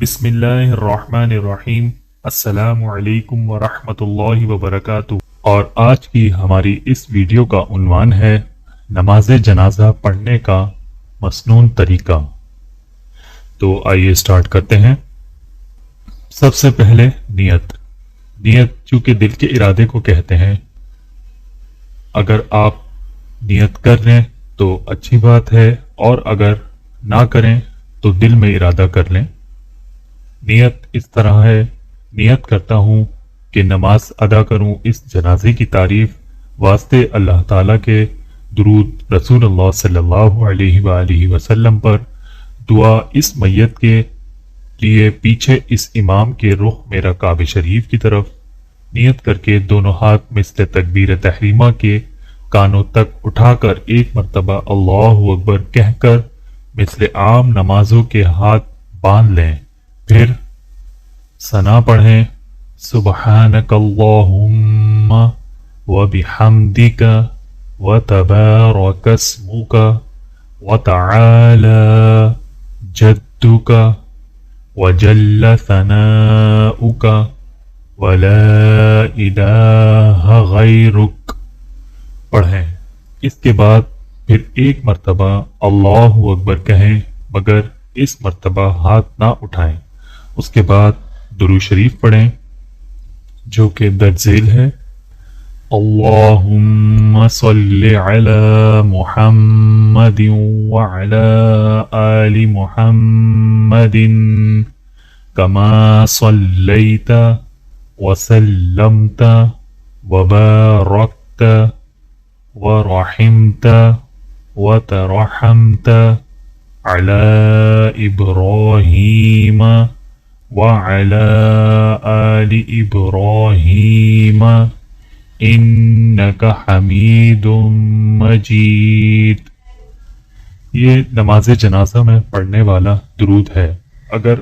بسم اللہ الرحمن الرحیم۔ السلام علیکم ورحمۃ اللہ وبرکاتہ۔ اور آج کی ہماری اس ویڈیو کا عنوان ہے نماز-e-جنازہ پڑھنے کا مسنون طریقہ۔ تو آئیے سٹارٹ کرتے ہیں۔ سب سے پہلے نیت چونکہ دل کے ارادے کو کہتے ہیں۔ اگر آپ نیت کر لیں تو اچھی بات ہے، اور اگر نہ کریں تو دل میں ارادہ کر لیں۔ نیت اس طرح ہے، نیت کرتا ہوں کہ نماز ادا کروں اس جنازے کی تعریف واسطے اللہ تعالیٰ کے، درود رسول اللہ صلی اللہ علیہ وآلہ وسلم پر، دعا اس میت کے لیے پیچھے اس امام کے رخ میرا کعبہ شریف کی طرف، نیت کر کے دونوں ہاتھ مثل تکبیر تحریمہ کے کانوں تک اٹھا کر ایک مرتبہ اللہ اکبر کہہ کر مثل عام نمازوں کے ہاتھ باندھ لیں، پھر ثنا پڑھیں، سبحانک اللہم وبحمدک وتبارک اسمک وتعالی جدک وجل ثناؤک ولا الہ غیرک پڑھیں۔ اس کے بعد پھر ایک مرتبہ اللہ اکبر کہیں، مگر اس مرتبہ ہاتھ نہ اٹھائیں۔ اس کے بعد درود شریف پڑھیں جو کہ درج ذیل ہے، اللہم صلی علی محمد وعلی آل محمد کما صلیت وسلمت وبارکت ورحمت وترحمت علی ابراہیم وعلی آل ابراہیم انک حمید مجید۔ یہ نماز جنازہ میں پڑھنے والا درود ہے۔ اگر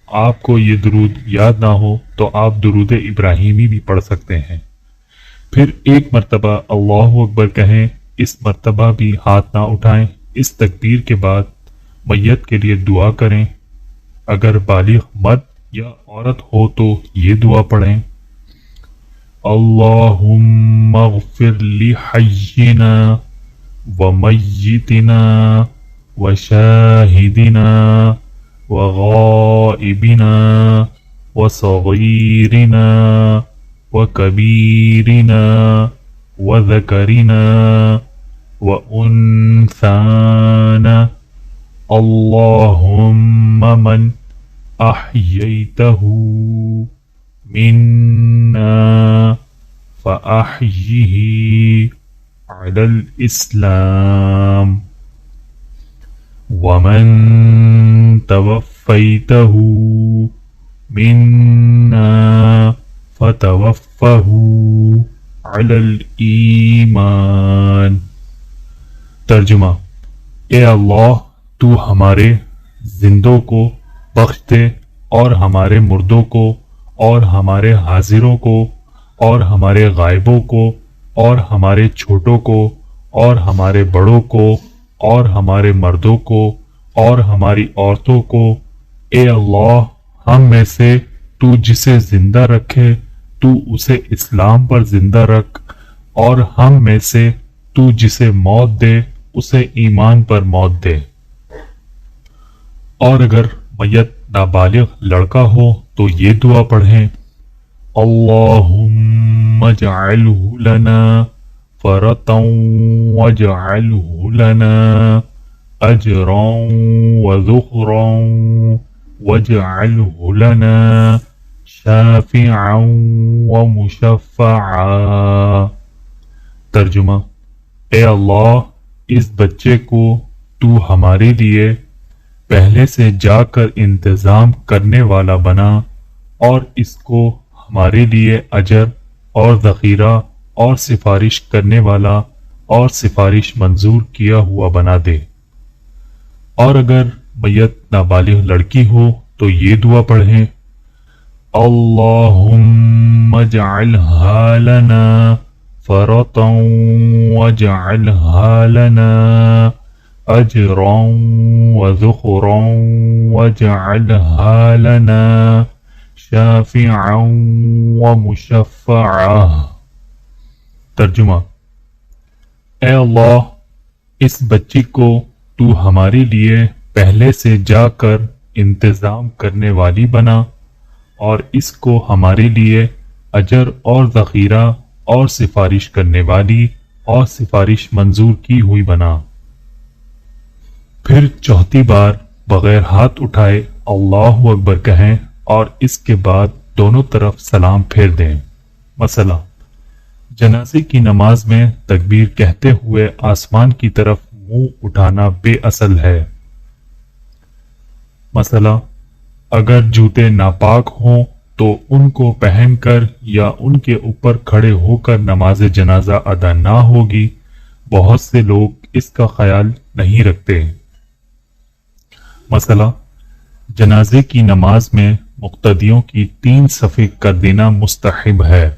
آپ کو یہ درود یاد نہ ہو تو آپ درود ابراہیمی بھی پڑھ سکتے ہیں۔ پھر ایک مرتبہ اللہ اکبر کہیں، اس مرتبہ بھی ہاتھ نہ اٹھائیں۔ اس تکبیر کے بعد میت کے لیے دعا کریں۔ اگر بالغ مرد یا عورت ہو تو یہ دعا پڑھیں، اللہم اغفر لحینا ومیتنا وشاہدنا وغائبنا وصغیرنا وکبیرنا وذکرنا وانثانا اللہم من احییتہ منا فاحیہ علی الاسلام ومن توفیتہ منا فتوفہ علی الایمان۔ ترجمہ: اے اللہ، تو ہمارے زندوں کو بخش دے، اور ہمارے مردوں کو، اور ہمارے حاضروں کو، اور ہمارے غائبوں کو، اور ہمارے چھوٹوں کو، اور ہمارے بڑوں کو، اور ہمارے مردوں کو، اور ہماری عورتوں کو۔ اے اللہ، ہم میں سے تو جسے زندہ رکھے تو اسے اسلام پر زندہ رکھ، اور ہم میں سے تو جسے موت دے اسے ایمان پر موت دے۔ اور اگر میت نابالغ لڑکا ہو تو یہ دعا پڑھیں، اللہم اجعلہ لنا فرطا واجعلہ لنا اجرا وذخرا واجعلہ لنا شافعا ومشفعا۔ ترجمہ: اے اللہ، اس بچے کو تو ہمارے لیے پہلے سے جا کر انتظام کرنے والا بنا، اور اس کو ہمارے لیے اجر اور ذخیرہ اور سفارش کرنے والا اور سفارش منظور کیا ہوا بنا دے۔ اور اگر میت نابالغ لڑکی ہو تو یہ دعا پڑھیں، اللہم اجعلہا لنا فرطا واجعلہا لنا أجرا وذخرا واجعلها لنا شافعا ومشفعا۔ ترجمہ: اے اللہ، اس بچی کو تو ہمارے لیے پہلے سے جا کر انتظام کرنے والی بنا، اور اس کو ہمارے لیے اجر اور ذخیرہ اور سفارش کرنے والی اور سفارش منظور کی ہوئی بنا۔ پھر چوتھی بار بغیر ہاتھ اٹھائے اللہ اکبر کہیں اور اس کے بعد دونوں طرف سلام پھیر دیں۔ مسئلہ: جنازے کی نماز میں تکبیر کہتے ہوئے آسمان کی طرف منہ اٹھانا بے اصل ہے۔ مسئلہ: اگر جوتے ناپاک ہوں تو ان کو پہن کر یا ان کے اوپر کھڑے ہو کر نماز جنازہ ادا نہ ہوگی۔ بہت سے لوگ اس کا خیال نہیں رکھتے۔ مسئلہ: جنازے کی نماز میں مقتدیوں کی 3 صفیں کر دینا مستحب ہے۔